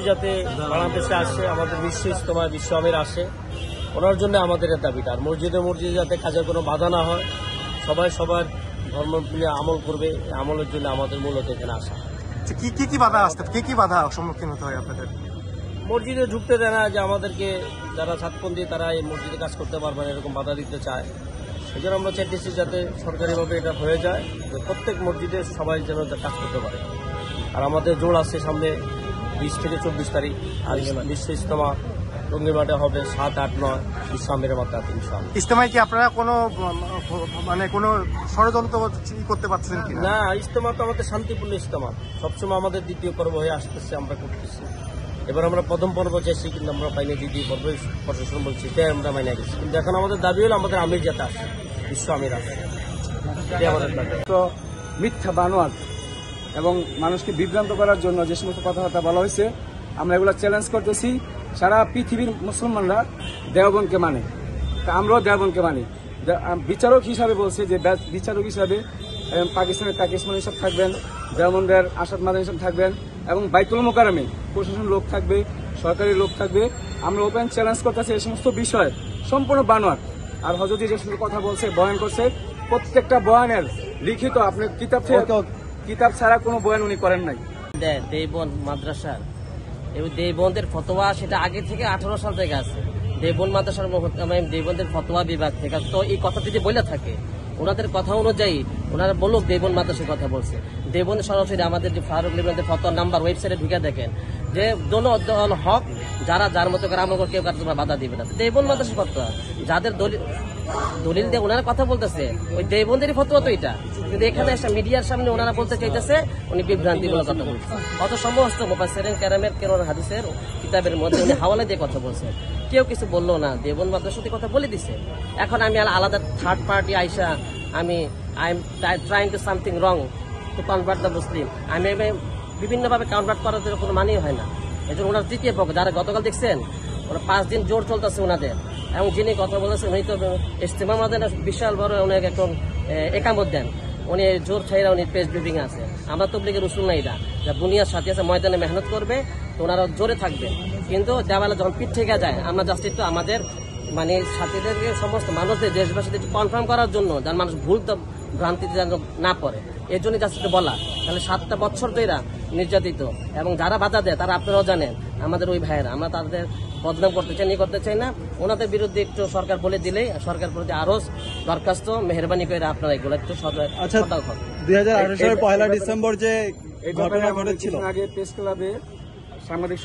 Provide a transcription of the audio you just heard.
যাতে বাংলাদেশে আসে, আমাদের বিশ্ব ইজতেমা বিশ্ব আমির আসে, ওনার জন্য আমাদের দাবিটা। আর মসজিদে যাতে কাজে কোনো বাধা না হয়, সবাই সবার ধর্ম নিয়ে আমল করবে, আমলের জন্য আমাদের মূলত এখানে আসা। কি বাধা আসতে, কি বাধা সম্মুখীন হতে হয় আপনাদের? মসজিদে ঢুকতে দেয় না, যে আমাদেরকে যারা ছাত্রপন্থী তারা এই মসজিদে কাজ করতে পারবে না, এরকম বাধা দিতে চায়। এই জন্য আমরা চাইতেছি যাতে সরকারিভাবে এটা হয়ে যায়, যে প্রত্যেক মসজিদে সবাই যেন কাজ করতে পারে। আর আমাদের জোর আছে সামনে 20 থেকে 24 তারিখ, আর বিশ্ব ইজতেমা টঙ্গী মাঠে হবে 7, 8, 9 বিশ্ব আমিরের মাত্রা। ইজতেমায় কি আপনারা কোনো কোনো ষড়যন্ত্র করতে পারছেন কি? না, ইজতেমা তো আমাদের শান্তিপূর্ণ ইজতেমা, সবসময় আমাদের দ্বিতীয় পর্ব হয়ে আসতেছে, আমরা করতেছি। এবার আমরা প্রথম পর্ব চাইছি, কিন্তু আমরা পাইনি। দ্বিতীয় পর্ব প্রশাসন বলছি, তাই আমরা মাইনে গেছি। কিন্তু এখন আমাদের দাবি হলো আমাদের আমির যাতে আসে, বিশ্ব আমির আসে, এটাই আমাদের দাবি। তো মিথ্যা বানোয়াট এবং মানুষকে বিভ্রান্ত করার জন্য যে সমস্ত কথাবার্তা বলা হয়েছে, আমরা এগুলো চ্যালেঞ্জ করতেছি। সারা পৃথিবীর মুসলমানরা দেওবন্দকে মানে, তা আমরাও দেওবন্দকে মানি। বিচারক হিসাবে বলছে যে বিচারক হিসাবে পাকিস্তানের তাকিস মাদানী সাহেব থাকবেন, দেওবন্দের আসাদ মাদানী সাহেব থাকবেন, এবং বাইতুল মোকাররমে প্রশাসন লোক থাকবে, সরকারি লোক থাকবে। আমরা ওপেন চ্যালেঞ্জ করতেছি এই সমস্ত বিষয় সম্পূর্ণ বানোয়াট। আর হযরত যে সমস্ত কথা বলছে, বয়ান করছে, প্রত্যেকটা বয়ানের লিখিত আপনার কিতাব ছাড়া কোনো বয়ান উনি করেন নাই। দেওবন্দ মাদ্রাসার এবং দেওবন্দের ফতোয়া সেটা আগে থেকে 18 সাল থেকে আছে। দেওবন্দ মাদ্রাসার দেওবন্দের ফতোয়া বিভাগ থেকে তো এই কথা যদি বলে থাকে, ওনাদের কথা অনুযায়ী ওনারা বলুক দেওবন্দ মাদ্রাসার কথা বলছে। দেওবন্দ সরাসরি আমাদের যে ফারুক লিবানের ফতোয়া নাম্বার ওয়েবসাইটে ঢুকে দেখেন যে দোনো দল হক, যারা যার মতো করে আমল করে কেউ কারো বাধা দিবে না। দেওবন্দ মাদ্রাসার ফতোয়া যাদের দলিল দিয়ে ওনারা কথা বলতেছে, ওই দেওবন্দেরই ফতোয়া তো এটা। কিন্তু এখানে একটা মিডিয়ার সামনে ওনারা বলতে চাইতেছে উনি বিভ্রান্তিমূলক কথা বলছে। অত সমস্ত মুফাসসিরিন কেরামের কোরআন হাদিসের কিতাবের মধ্যে উনি হাওয়ালা দিয়ে কথা বলছে, কেউ কিছু বললো না। দেওবন্দ মাদ্রাসার সাথে কথা বলে দিছে। এখন আমি আলাদা থার্ড পার্টি আইসা I am trying to something wrong to convert the Muslim, আমি বিভিন্নভাবে কনভার্ট করার কোনো মানেই হয় না। এই জন্য ওনার তৃতীয় পক্ষ, যারা গতকাল দেখছেন ওরা 5 দিন জোর চলতেছে ওনাদের, এবং যিনি কথা বলেছেন উনি তো ইজতেমার মধ্যে বিশাল বড় অনেক এখন একামত দেন, উনি জোর ছাইরা উনি প্রেস ব্রিফিং আছে। আমরা তবলিগের রসুল না, এটা যা বুনিয়ার সাথে আছে, ময়দানে মেহনত করবে তো ওনারা জোরে থাকবে। কিন্তু দেওয়ালে যখন পিঠ থেকে যায়, আমরা জাস্ট একটু আমাদের সাথীদেরকে সমস্ত মানুষদের দেশবাসীদের কনফার্ম করার জন্য, যার মানুষ ভুল ভ্রান্তিতে যেন না পড়ে, এর জন্য জাস্ট বলা। তাহলে 7টা বছর ধরে নির্যাতিত, এবং যারা বাধা দেয় তারা আপনারাও জানেন, আমাদের ওই ভাইয়েরা। আমরা তাদের বদনাম করতে চাই না। ওনাদের বিরুদ্ধে একটু সরকার বলে দিলেই, সরকার প্রতি আরো দরখাস্ত, মেহরবানি করে আপনারা এগুলো একটু সতর্ক। 2018 সালের 1 ডিসেম্বর যে ঘটনা ঘটেছিল, আগে প্রেস ক্লাবে সাংবাদিক